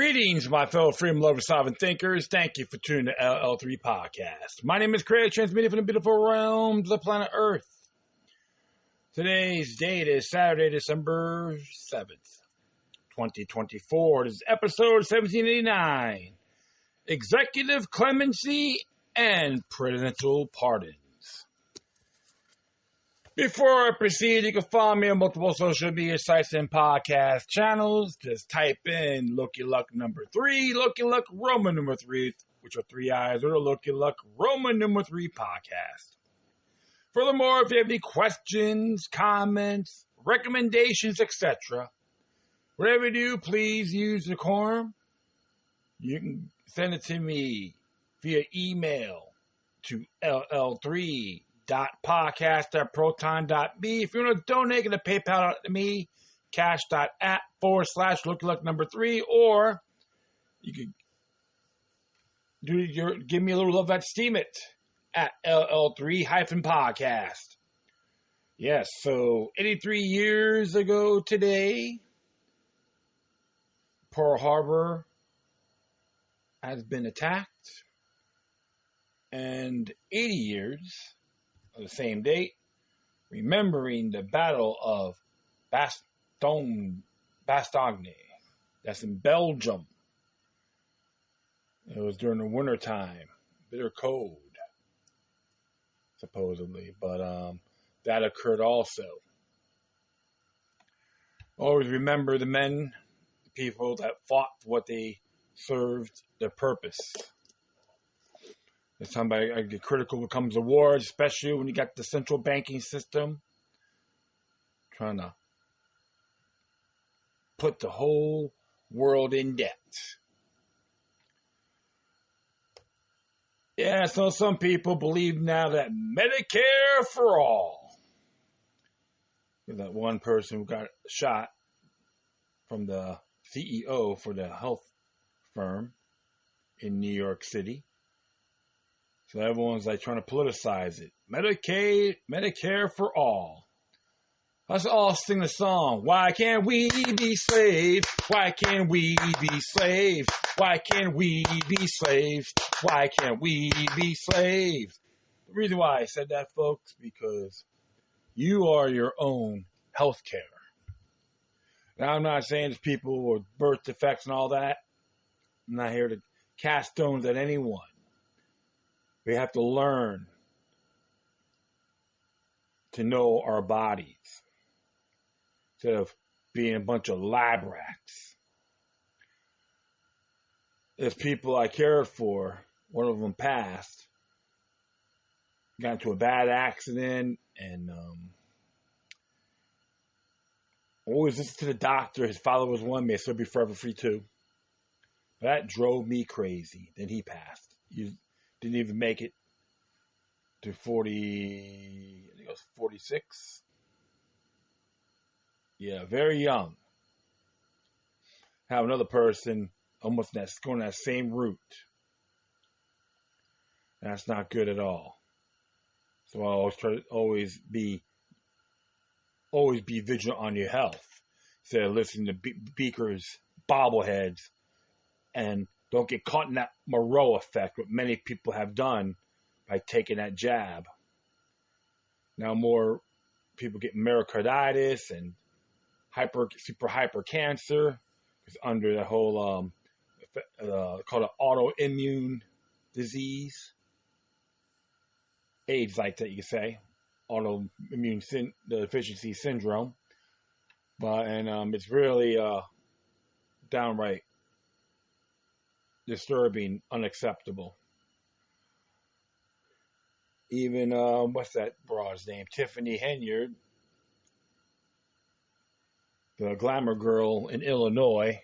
Greetings, my fellow freedom lovers, sovereign thinkers. Thank you for tuning to LL3-Podcast. My name is Craig, transmitting from the beautiful realms of planet Earth. Today's date is Saturday, December 7th, 2024. This is episode 1789. Executive Clemency and Presidential Pardons. Before I proceed, you can follow me on multiple social media sites and podcast channels. Just type in Looky Luck number 3, Looky Luck Roman number 3, which are 3 eyes, or the Looky Luck Roman number 3 podcast. Furthermore, if you have any questions, comments, recommendations, etc., whatever you do, please use decorum. You can send it to me via email to LL3-Podcast@proton.me. If you want to donate, get a PayPal out to me, cash.app/lookyluck number 3, or you could give me a little love at Steemit at LL3-Podcast. Yes, so 83 years ago today, Pearl Harbor has been attacked, and 80 years on the same date, remembering the Battle of Bastogne. That's in Belgium. It was during the winter time, bitter cold, supposedly, but that occurred also. Always remember the men, the people that fought for what they served, their purpose. It's time I get critical when it comes to wars, especially when you got the central banking system trying to put the whole world in debt. Yeah, so some people believe now that Medicare for all. That one person who got shot from the CEO for the health firm in New York City. So everyone's like trying to politicize it. Medicare for all. Let's all sing the song. Why can't we be slaves? Why can't we be slaves? Why can't we be slaves? Why can't we be slaves? The reason why I said that, folks, because you are your own health care. Now, I'm not saying it's people with birth defects and all that. I'm not here to cast stones at anyone. We have to learn to know our bodies instead of being a bunch of lab rats. There's people I cared for. One of them passed. Got into a bad accident and always listen to the doctor. His father was one, may still be forever free too. That drove me crazy. Then he passed. He didn't even make it to 40, I think it was 46. Yeah, very young. Have another person almost going that same route. That's not good at all. So I always try to always be vigilant on your health. Instead of listening to Beaker's bobbleheads and don't get caught in that Moreau effect, what many people have done by taking that jab. Now more people get myocarditis and super hyper cancer. It's under the whole called an autoimmune disease. AIDS, like that you could say. Autoimmune deficiency syndrome. And it's really downright disturbing, unacceptable. Even, what's that broad's name? Tiffany Henyard, the glamour girl in Illinois.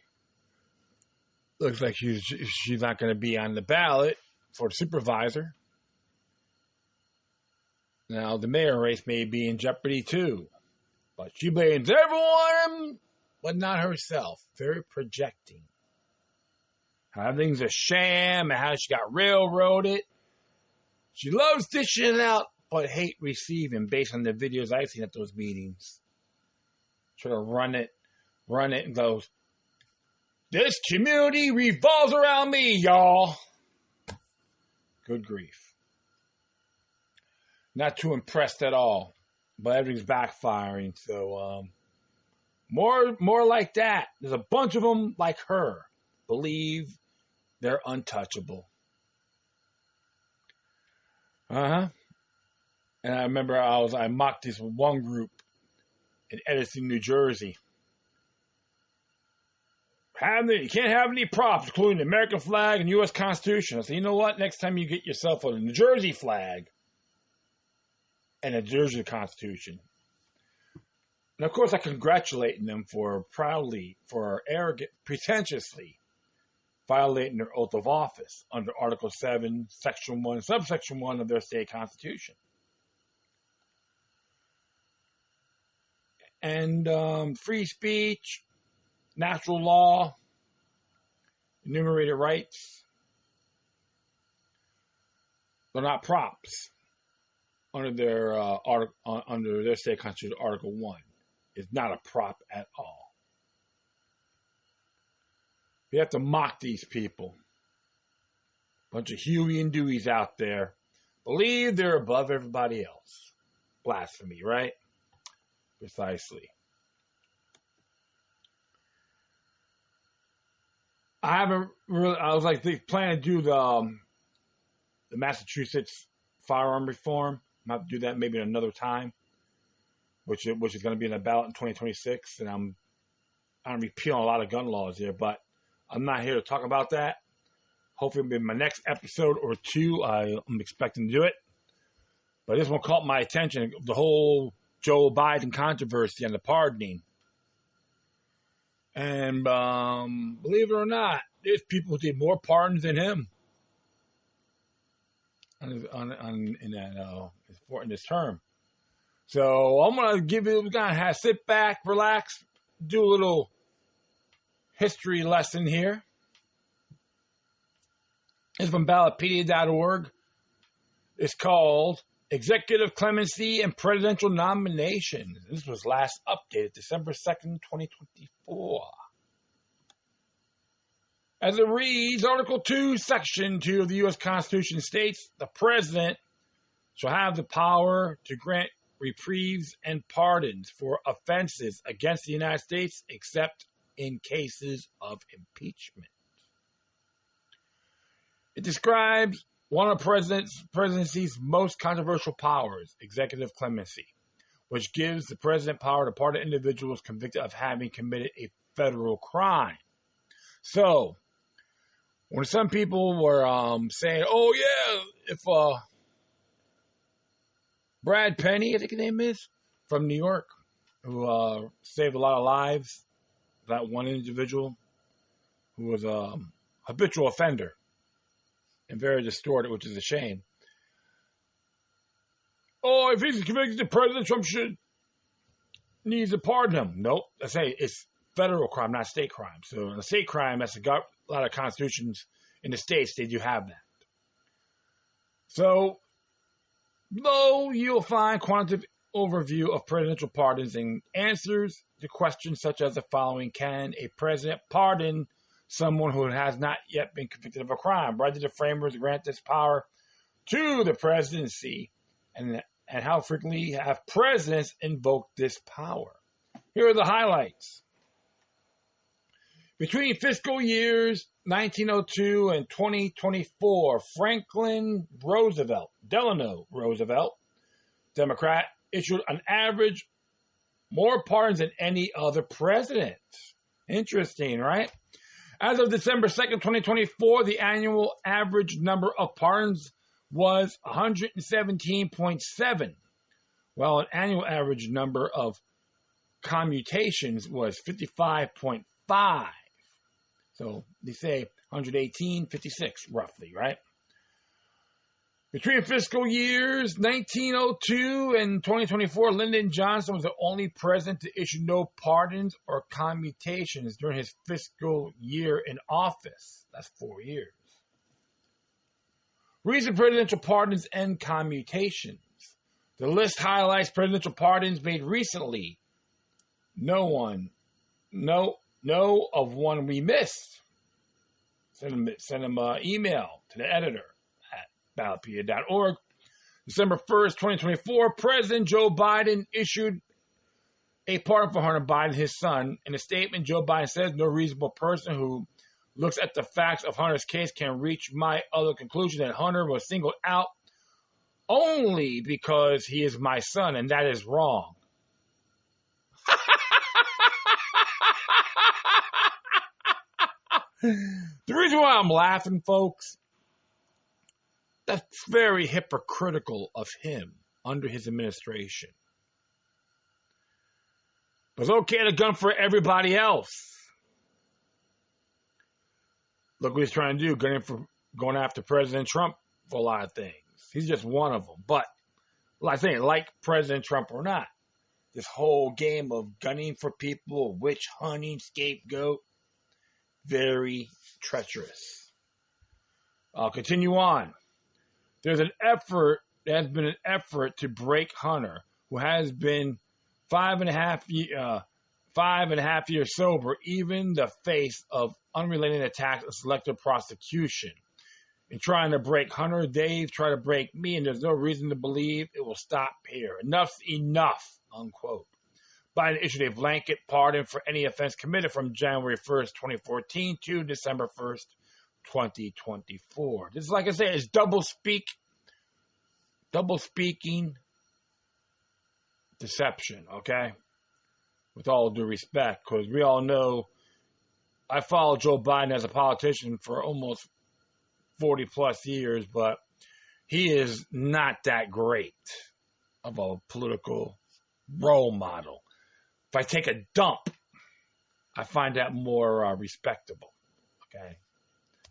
Looks like she's not going to be on the ballot for supervisor. Now, the mayor race may be in jeopardy too. But she blames everyone, but not herself. Very projecting. How everything's a sham and how she got railroaded. She loves dishing it out, but hate receiving based on the videos I've seen at those meetings. Try to run it and goes, This community revolves around me, y'all. Good grief. Not too impressed at all, but everything's backfiring. So, more like that. There's a bunch of them like her. Believe they're untouchable. And I remember I mocked this one group in Edison, New Jersey. You can't have any props, including the American flag and U.S. Constitution. I said, you know what? Next time you get yourself a New Jersey flag and a New Jersey Constitution. And of course, I congratulate them for pretentiously violating their oath of office under Article 7, Section 1, Subsection 1 of their state constitution. And free speech, natural law, enumerated rights, they're not props under their state constitution. Article 1 is not a prop at all. You have to mock these people. Bunch of Huey and Deweys out there. Believe they're above everybody else. Blasphemy, right? Precisely. I was like planning to do the Massachusetts firearm reform. I'm going to do that maybe another time, which is going to be in the ballot in 2026. And I'm repealing a lot of gun laws here, but I'm not here to talk about that. Hopefully, in my next episode or two, I'm expecting to do it. But this one caught my attention, the whole Joe Biden controversy and the pardoning. And believe it or not, there's people who did more pardons than him in this term. So I'm gonna sit back, relax, do a little history lesson here. It's from Ballotpedia.org. It's called Executive Clemency and Presidential Nominations. This was last updated December 2nd, 2024. As it reads, Article 2, Section 2 of the U.S. Constitution states, the President shall have the power to grant reprieves and pardons for offenses against the United States except in cases of impeachment. It describes one of the presidency's most controversial powers, executive clemency, which gives the president power to pardon individuals convicted of having committed a federal crime. So, when some people were saying, oh yeah, if Brad Penny, I think his name is, from New York, who saved a lot of lives, that one individual who was a habitual offender and very distorted, which is a shame. Oh, if he's convicted of President Trump needs to pardon him. Nope. I say it's federal crime, not state crime. So in a state crime, that's a lot of constitutions in the states, they do have that. So, though you'll find quantitative overview of presidential pardons and answers to questions such as the following. Can a president pardon someone who has not yet been convicted of a crime? Why did the framers grant this power to the presidency? And how frequently have presidents invoked this power? Here are the highlights. Between fiscal years 1902 and 2024, Delano Roosevelt, Democrat, issued an average more pardons than any other president. Interesting, right? As of December 2nd, 2024, the annual average number of pardons was 117.7, while an annual average number of commutations was 55.5. So they say 118, 56, roughly, right? Between fiscal years 1902 and 2024, Lyndon Johnson was the only president to issue no pardons or commutations during his fiscal year in office. That's 4 years. Recent presidential pardons and commutations. The list highlights presidential pardons made recently. No know of one we missed, send him an email to the editor at ballotpedia.org. December 1st, 2024, President Joe Biden issued a pardon for Hunter Biden, his son. In a statement, Joe Biden says, no reasonable person who looks at the facts of Hunter's case can reach my other conclusion that Hunter was singled out only because he is my son, and that is wrong. The reason why I'm laughing, folks, that's very hypocritical of him under his administration. But it's okay to gun for everybody else. Look what he's trying to do, going after President Trump for a lot of things. He's just one of them. But, like I say, like President Trump or not, this whole game of gunning for people, witch hunting, scapegoat, very treacherous. I'll continue on. There has been an effort to break Hunter, who has been 5.5 years sober, even in the face of unrelated attacks and selective prosecution. In trying to break Hunter, they've tried to break me, and there's no reason to believe it will stop here. Enough's enough, unquote. Biden issued a blanket pardon for any offense committed from January 1st, 2014 to December 1st, 2024. This is, like I said, it's double speaking deception, okay? With all due respect, because we all know I followed Joe Biden as a politician for almost 40 plus years, but he is not that great of a political role model. If I take a dump, I find that more respectable, okay?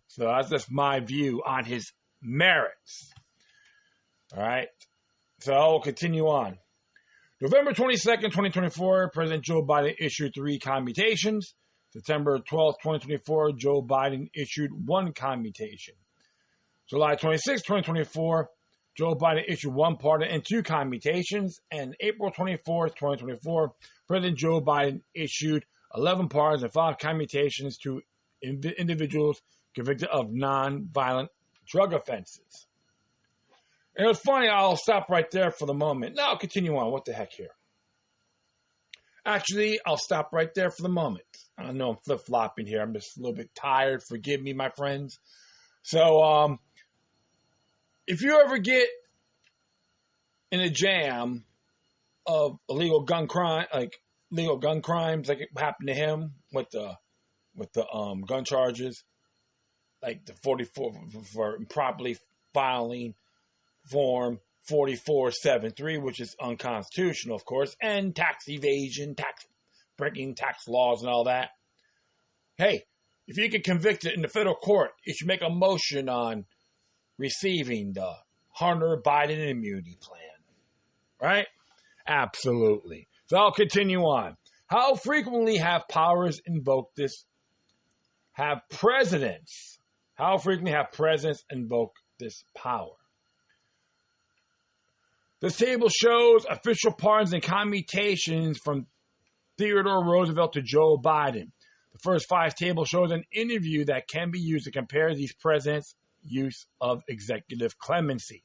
So that's just my view on his merits. All right? So I'll continue on. November 22nd, 2024, President Joe Biden issued 3 commutations. September 12th, 2024, Joe Biden issued 1 commutation. July 26th, 2024, Joe Biden issued 1 pardon and 2 commutations. And April 24th, 2024, President Joe Biden issued 11 pardons and 5 commutations to individuals convicted of non-violent drug offenses. And it was funny, I'll stop right there for the moment. Now I'll continue on. What the heck here? Actually, I'll stop right there for the moment. I know I'm flip-flopping here. I'm just a little bit tired. Forgive me, my friends. So, if you ever get in a jam of illegal gun crimes, like it happened to him with the gun charges, like the 44 for improperly filing Form 4473, which is unconstitutional, of course, and tax evasion, breaking tax laws and all that. Hey, if you get convicted in the federal court, you should make a motion on receiving the Hunter Biden immunity plan. Right? Absolutely. So I'll continue on. How frequently have presidents invoked this power? This table shows official pardons and commutations from Theodore Roosevelt to Joe Biden. The first 5 tables shows an interview that can be used to compare these presidents' use of executive clemency.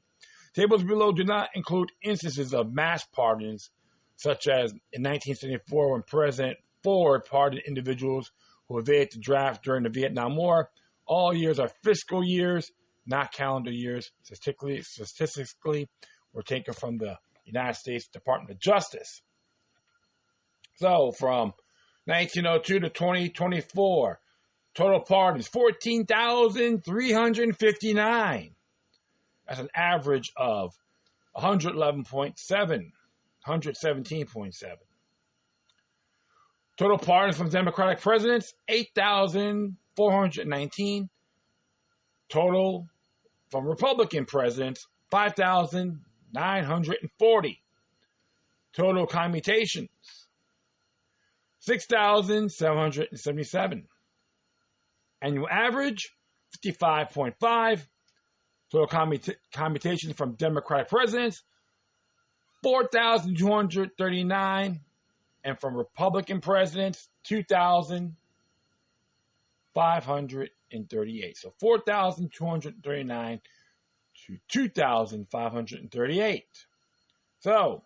Tables below do not include instances of mass pardons, such as in 1974 when President Ford pardoned individuals who evaded the draft during the Vietnam War. All years are fiscal years, not calendar years. Statistically, were taken from the United States Department of Justice. So, from 1902 to 2024, total pardons, 14,359. That's an average of 117.7. Total pardons from Democratic presidents, 8,419. Total from Republican presidents, 5,940. Total commutations, 6,777. Annual average, 55.5. Total commutations from Democratic presidents, 4,239. And from Republican presidents, 2,000. 2,538. So 4,239 to 2,538. So,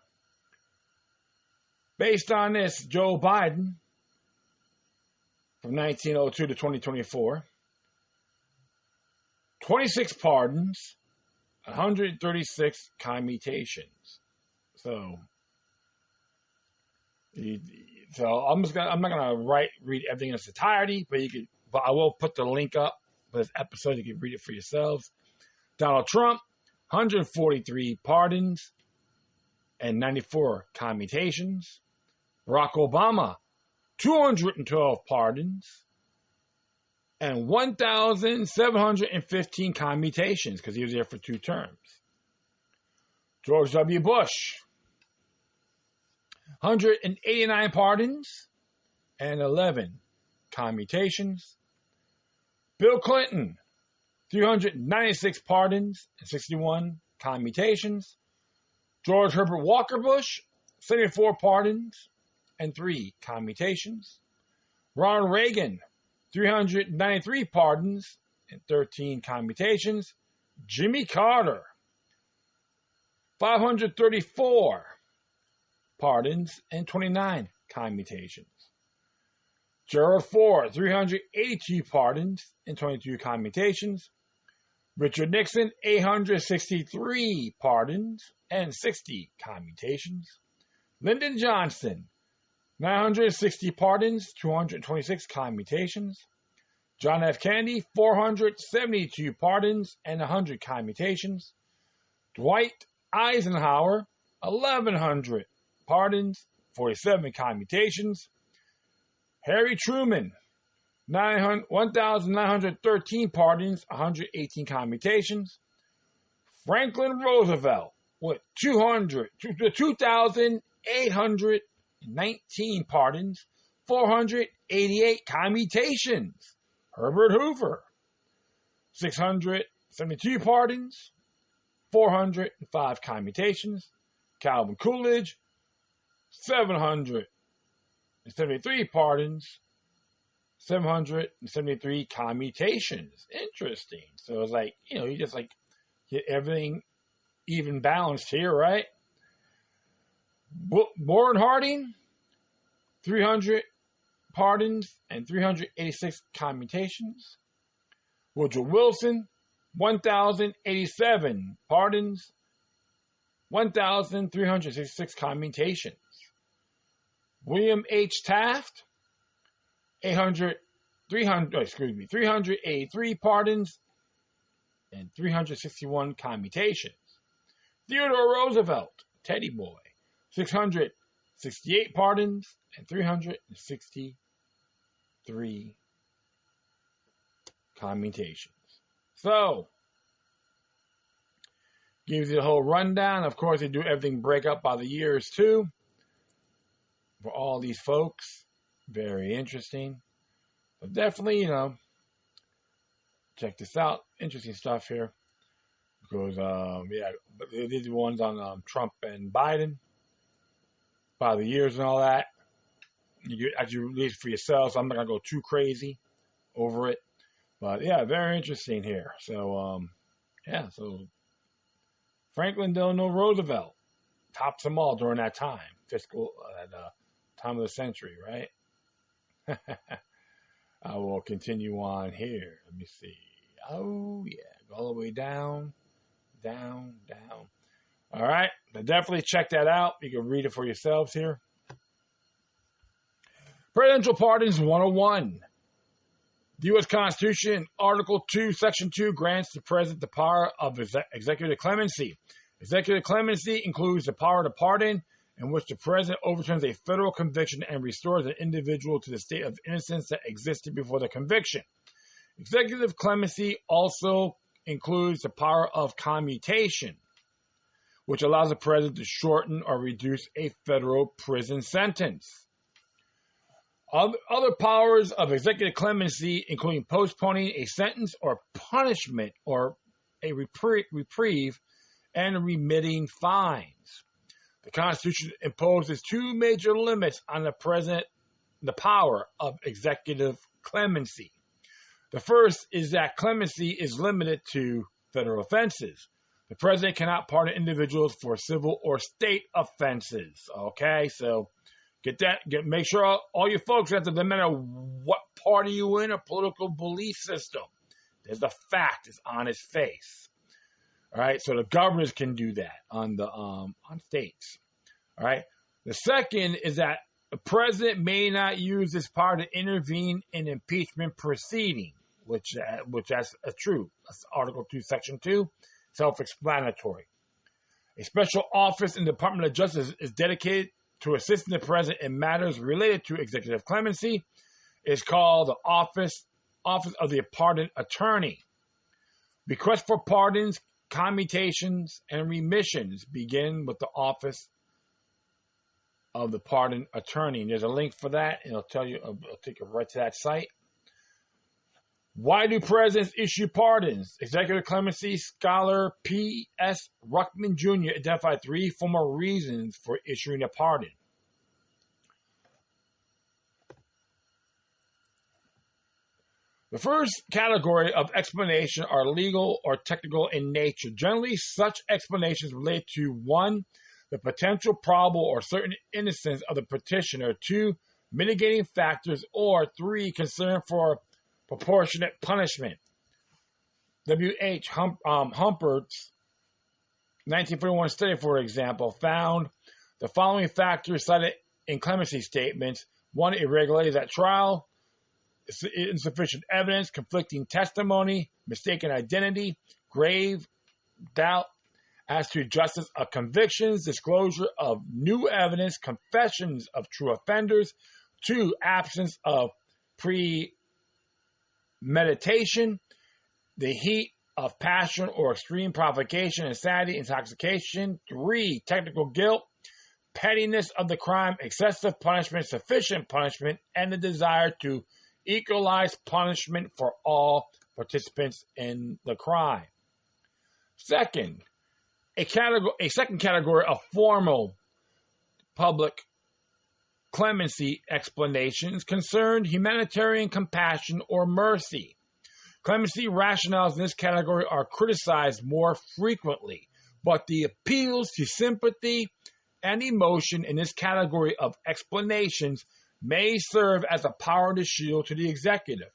based on this, Joe Biden, from 1902 to 2024, 26 pardons, 136 commutations. So I'm not gonna read everything in its entirety, but I will put the link up for this episode. You can read it for yourselves. Donald Trump, 143 pardons and 94 commutations. Barack Obama, 212 pardons and 1,715 commutations because he was there for 2 terms. George W. Bush, 189 pardons and 11 commutations. Bill Clinton, 396 pardons and 61 commutations. George Herbert Walker Bush, 74 pardons and 3 commutations. Ronald Reagan, 393 pardons and 13 commutations. Jimmy Carter, 534 pardons and 29 commutations. Gerald Ford, 382 pardons and 22 commutations. Richard Nixon, 863 pardons and 60 commutations. Lyndon Johnson, 960 pardons, 226 commutations. John F. Kennedy, 472 pardons and 100 commutations. Dwight Eisenhower, 1,100 pardons, 47 commutations. Harry Truman, 1,913 pardons, 118 commutations. Franklin Roosevelt with 2,819 pardons, 488 commutations. Herbert Hoover, 672 pardons, 405 commutations. Calvin Coolidge, 773 pardons, 773 commutations. Interesting. So it's like, you just like get everything even balanced here, right? Warren Harding, 300 pardons and 386 commutations. Woodrow Wilson, 1,087 pardons, 1,366 commutations. William H. Taft, 383 pardons and 361 commutations. Theodore Roosevelt, Teddy Boy, 668 pardons and 363 commutations. So, gives you the whole rundown. Of course, they do everything break up by the years too. For all these folks, very interesting. But definitely, check this out. Interesting stuff here. Because, they did the ones on Trump and Biden by the years and all that. As you read for yourselves, I'm not going to go too crazy over it. But, yeah, very interesting here. So, so Franklin Delano Roosevelt tops them all during that time. Time of the century, right? I will continue on here. Let me see. Oh, yeah. Go all the way down. All right. But definitely check that out. You can read it for yourselves here. Presidential Pardons 101. The U.S. Constitution, Article 2, Section 2, grants the President the power of executive clemency. Executive clemency includes the power to pardon, in which the President overturns a federal conviction and restores an individual to the state of innocence that existed before the conviction. Executive clemency also includes the power of commutation, which allows the President to shorten or reduce a federal prison sentence. Other powers of executive clemency, including postponing a sentence or punishment or a reprieve and remitting fines. The Constitution imposes 2 major limits on the President, the power of executive clemency. The first is that clemency is limited to federal offenses. The president cannot pardon individuals for civil or state offenses. Okay, so make sure all you folks, no matter what party you in or political belief system, there's a fact is on its face. All right, so the governors can do that on states. All right. The second is that the president may not use this power to intervene in impeachment proceeding, which that's true. That's Article 2, Section 2, self-explanatory. A special office in the Department of Justice is dedicated to assisting the president in matters related to executive clemency. It's called the Office of the Pardon Attorney. Requests for pardons, commutations, and remissions begin with the Office of the Pardon Attorney. And there's a link for that, and I'll take you right to that site. Why do presidents issue pardons? Executive clemency scholar P.S. Ruckman Jr. identified 3 formal reasons for issuing a pardon. The first category of explanation are legal or technical in nature. Generally, such explanations relate to 1, the potential probable or certain innocence of the petitioner, 2, mitigating factors, or 3, concern for proportionate punishment. W.H. Humpert's 1941 study, for example, found the following factors cited in clemency statements: 1, irregularities at trial, insufficient evidence, conflicting testimony, mistaken identity, grave doubt as to justice of convictions, disclosure of new evidence, confessions of true offenders, 2, absence of premeditation, the heat of passion or extreme provocation, insanity, intoxication, 3, technical guilt, pettiness of the crime, excessive punishment, sufficient punishment, and the desire to equalize punishment for all participants in the crime. Second, a second category of formal public clemency explanations concerned humanitarian compassion or mercy. Clemency rationales in this category are criticized more frequently, but the appeals to sympathy and emotion in this category of explanations may serve as a power to shield to the executive.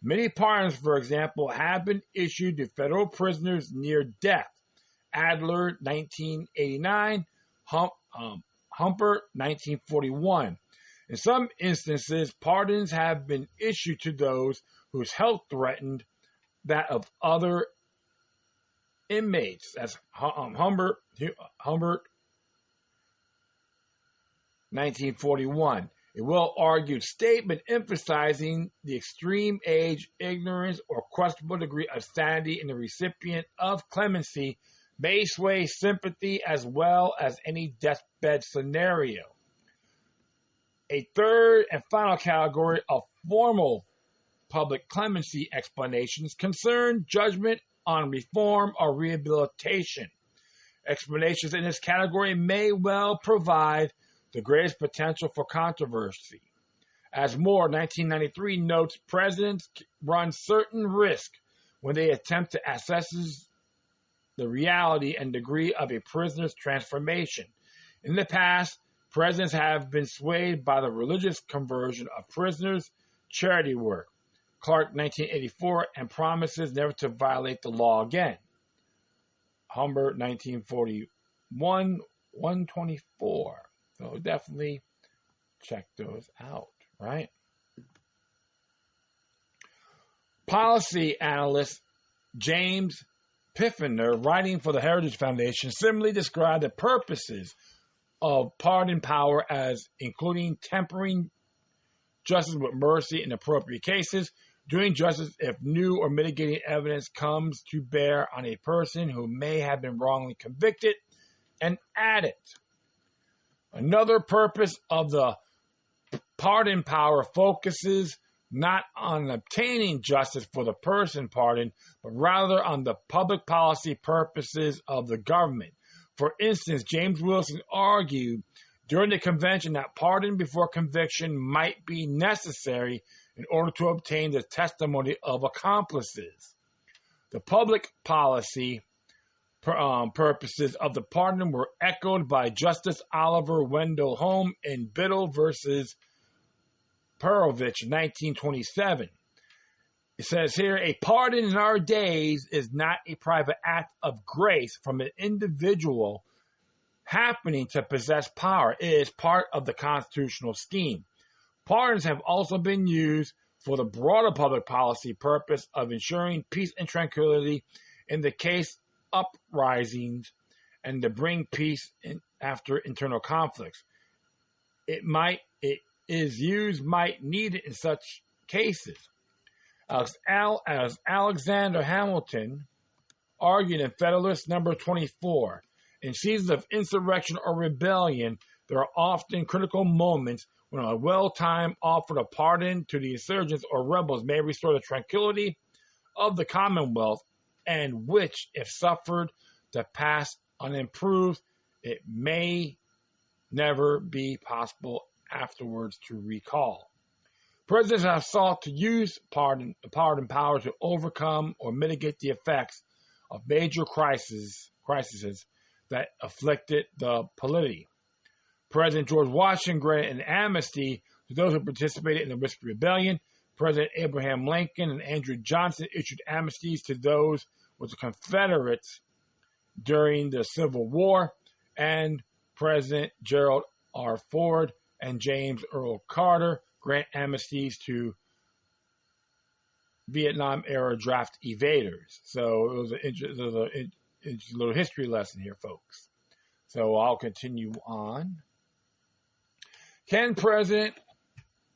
Many pardons, for example, have been issued to federal prisoners near death. Adler, 1989, Humpert, 1941. In some instances, pardons have been issued to those whose health threatened that of other inmates. That's Humbert, 1941. A well-argued statement emphasizing the extreme age, ignorance, or questionable degree of sanity in the recipient of clemency may sway sympathy as well as any deathbed scenario. A third and final category of formal public clemency explanations concern judgment on reform or rehabilitation. Explanations in this category may well provide the greatest potential for controversy. As Moore, 1993, notes, presidents run certain risk when they attempt to assess the reality and degree of a prisoner's transformation. In the past, presidents have been swayed by the religious conversion of prisoners, charity work. Clark, 1984, and promises never to violate the law again. Humbert, 1941, 124. So definitely check those out, right? Policy analyst James Piffner, writing for the Heritage Foundation, similarly described the purposes of pardon power as including tempering justice with mercy in appropriate cases, doing justice if new or mitigating evidence comes to bear on a person who may have been wrongly convicted, and added, another purpose of the pardon power focuses not on obtaining justice for the person pardoned, but rather on the public policy purposes of the government. For instance, James Wilson argued during the convention that pardon before conviction might be necessary in order to obtain the testimony of accomplices. The public policy purposes of the pardon were echoed by Justice Oliver Wendell Holmes in Biddle versus Perovich, 1927. It says here, a pardon in our days is not a private act of grace from an individual happening to possess power. It is part of the constitutional scheme. Pardons have also been used for the broader public policy purpose of ensuring peace and tranquility in the case uprisings and to bring peace after internal conflicts. It is used might need it in such cases. As Alexander Hamilton argued in Federalist Number 24, in seasons of insurrection or rebellion, there are often critical moments when a well-timed offer of pardon to the insurgents or rebels may restore the tranquility of the Commonwealth, and which, if suffered to pass unimproved, it may never be possible afterwards to recall. Presidents have sought to use pardon power to overcome or mitigate the effects of major crises that afflicted the polity. President George Washington granted an amnesty to those who participated in the Whiskey Rebellion. President Abraham Lincoln and Andrew Johnson issued amnesties to those with the Confederates during the Civil War, and President Gerald R. Ford and James Earl Carter grant amnesties to Vietnam-era draft evaders. So it was an interesting little history lesson here, folks. So I'll continue on. Can President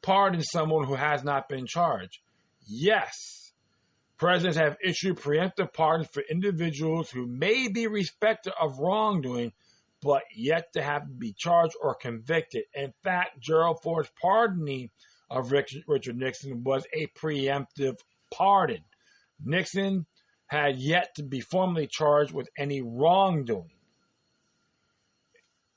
pardon someone who has not been charged? Yes. Presidents have issued preemptive pardons for individuals who may be suspected of wrongdoing, but yet to have to be charged or convicted. In fact, Gerald Ford's pardoning of Richard Nixon was a preemptive pardon. Nixon had yet to be formally charged with any wrongdoing.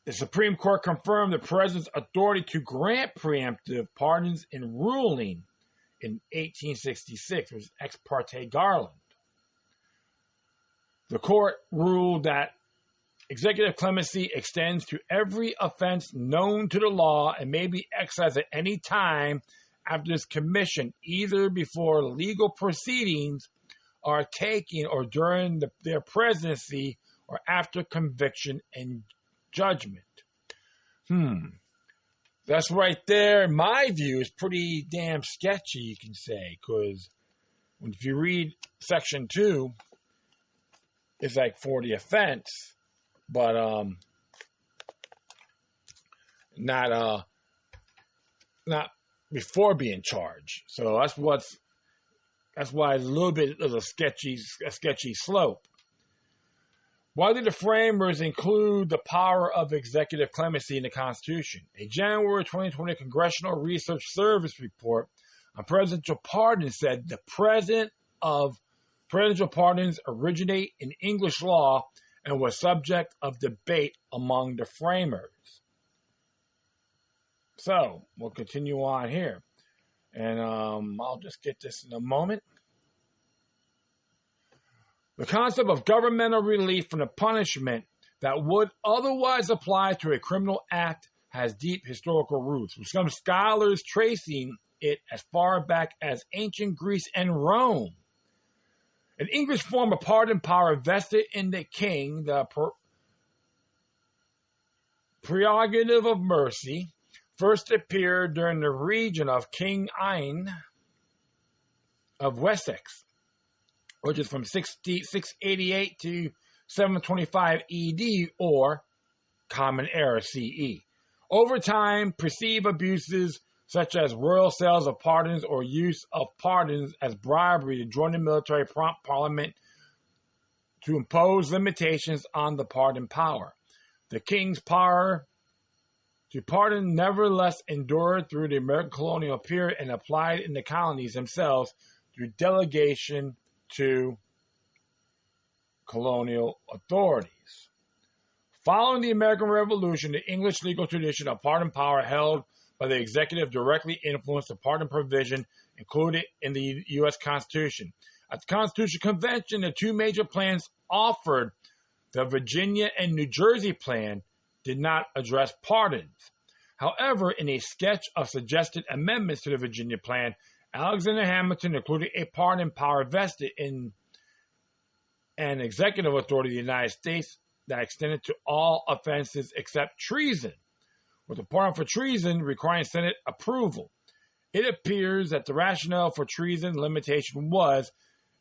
The Supreme Court confirmed the president's authority to grant preemptive pardons in ruling in 1866, which was Ex parte Garland. The court ruled that executive clemency extends to every offense known to the law and may be exercised at any time after its commission, either before legal proceedings are taken or during their presidency or after conviction and judgment. That's right there, in my view, is pretty damn sketchy, you can say, because if you read Section 2, it's like for the offense, but not before being charged. So that's why it's a little bit of a sketchy slope. Why did the framers include the power of executive clemency in the Constitution? A January 2020 Congressional Research Service report on presidential pardons said the presidential pardons originate in English law and was subject of debate among the framers. So, we'll continue on here. And I'll just get this in a moment. The concept of governmental relief from the punishment that would otherwise apply to a criminal act has deep historical roots, with some scholars tracing it as far back as ancient Greece and Rome. An English form of pardon power vested in the king, the prerogative of mercy, first appeared during the reign of King Ine of Wessex, which is from 688 to 725 ED, or Common Era CE. Over time, perceived abuses such as royal sales of pardons or use of pardons as bribery to join the military prompt Parliament to impose limitations on the pardon power. The king's power to pardon nevertheless endured through the American colonial period and applied in the colonies themselves through delegation to colonial authorities. Following the American Revolution, the English legal tradition of pardon power held by the executive directly influenced the pardon provision included in the U.S. Constitution. At the Constitutional Convention, the two major plans offered, the Virginia and New Jersey plan, did not address pardons. However, in a sketch of suggested amendments to the Virginia plan, Alexander Hamilton included a pardon power vested in an executive authority of the United States that extended to all offenses except treason, with a pardon for treason requiring Senate approval. It appears that the rationale for treason limitation was,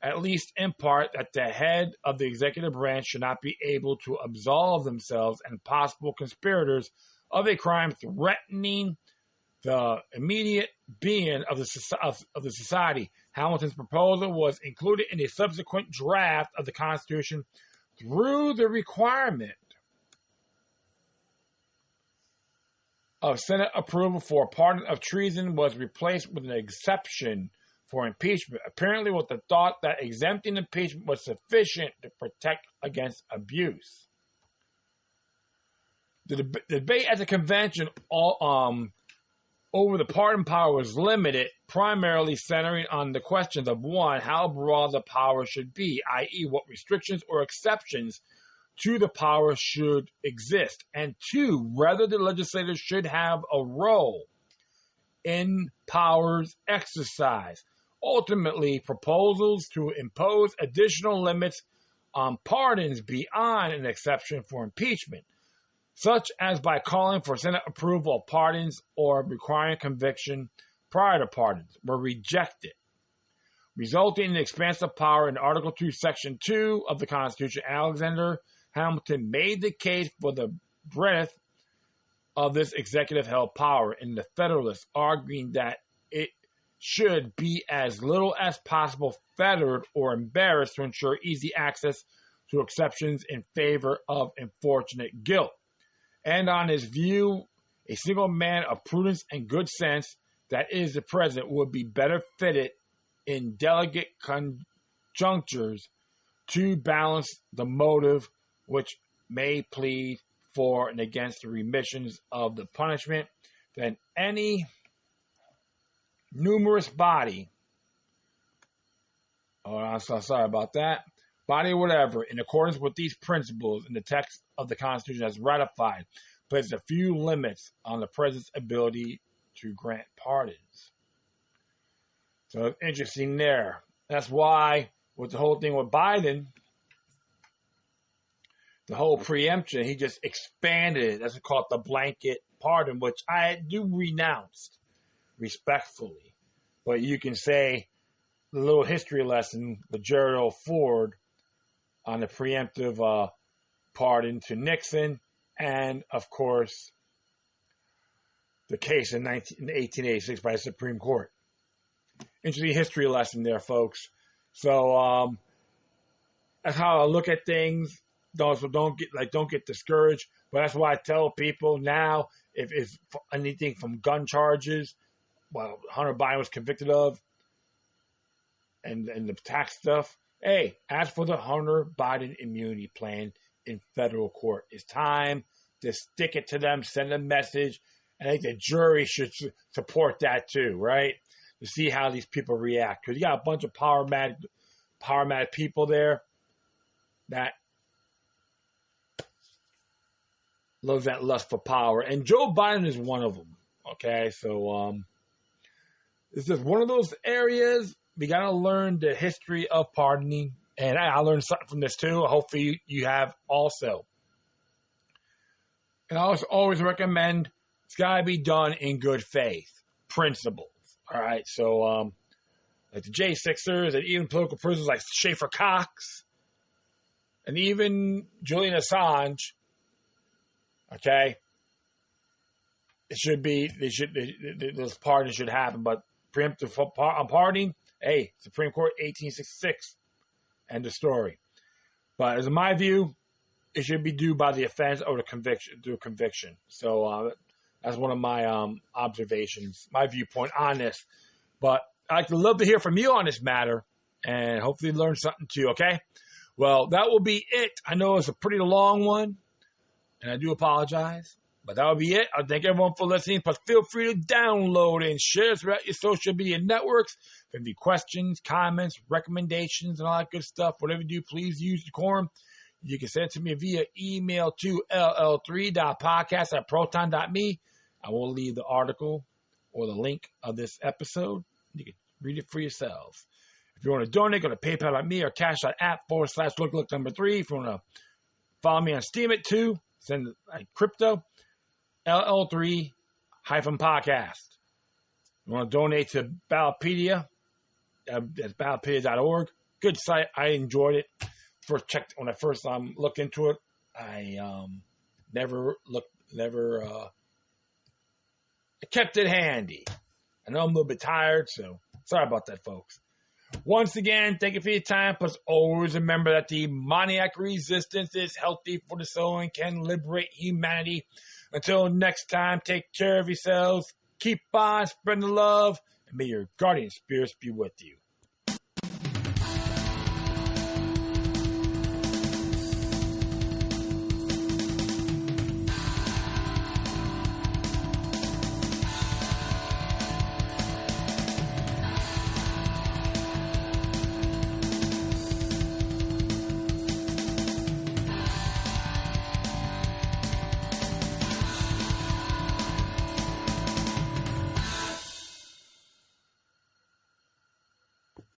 at least in part, that the head of the executive branch should not be able to absolve themselves and possible conspirators of a crime threatening the immediate being of the society. Hamilton's proposal was included in a subsequent draft of the Constitution through the requirement of Senate approval for a pardon of treason was replaced with an exception for impeachment, apparently with the thought that exempting impeachment was sufficient to protect against abuse. The debate at the convention over the pardon power was limited, primarily centering on the questions of, one, how broad the power should be, i.e., what restrictions or exceptions to the power should exist, and two, whether the legislators should have a role in powers exercise. Ultimately, proposals to impose additional limits on pardons beyond an exception for impeachment, such as by calling for Senate approval of pardons or requiring conviction prior to pardons, were rejected, resulting in the expansive power in Article 2, Section 2 of the Constitution. Alexander Hamilton made the case for the breadth of this executive-held power in the Federalists, arguing that it should be as little as possible fettered or embarrassed to ensure easy access to exceptions in favor of unfortunate guilt. And on his view, a single man of prudence and good sense, that is the president, would be better fitted in delicate conjunctures to balance the motive which may plead for and against the remissions of the punishment than any numerous body, I'm so sorry about that, body or whatever, in accordance with these principles in the text of the Constitution as ratified, places a few limits on the president's ability to grant pardons. So it's interesting there. That's why with the whole thing with Biden, the whole preemption, he just expanded it. That's called the blanket pardon, which I do renounce respectfully. But you can say the little history lesson with Gerald Ford on the preemptive pardon to Nixon, and of course the case in 1886 by the Supreme Court. Interesting history lesson there, folks. So that's how I look at things. Don't get discouraged. But that's why I tell people now, if anything from gun charges, well, Hunter Biden was convicted of, and the tax stuff, hey, ask for the Hunter Biden immunity plan in federal court. It's time to stick it to them, send a message. And I think the jury should support that too, right? To see how these people react. Because you got a bunch of power mad people there that loves that lust for power. And Joe Biden is one of them. Okay, so this is one of those areas we got to learn the history of pardoning. And I learned something from this too. Hopefully you have also. And I always recommend it's got to be done in good faith. Principles. All right, so like the J6ers and even political prisoners like Schaefer Cox and even Julian Assange, okay, those pardons should happen, but preemptive pardoning, hey, Supreme Court 1866, end of story. But as in my view, it should be due by the offense or the conviction. So that's one of my observations, my viewpoint on this. But I'd love to hear from you on this matter and hopefully learn something too, okay? Well, that will be it. I know it's a pretty long one, and I do apologize. But that'll be it. I thank everyone for listening. Plus, feel free to download and share throughout your social media networks. If you have any questions, comments, recommendations, and all that good stuff, whatever you do, please use decorum. You can send it to me via email to ll3.podcast@proton.me. I will leave the article or the link of this episode. You can read it for yourselves. If you want to donate, go to PayPal.me or cash.app/look3. If you want to follow me on Steemit too, send crypto, LL3-Podcast. You want to donate to Ballotpedia, that's ballotpedia.org. Good site. I enjoyed it. When I first looked into it, I I kept it handy. I know I'm a little bit tired, so sorry about that, folks. Once again, thank you for your time. Plus, always remember that the demoniac resistance is healthy for the soul and can liberate humanity. Until next time, take care of yourselves. Keep on spreading the love, and may your guardian spirits be with you.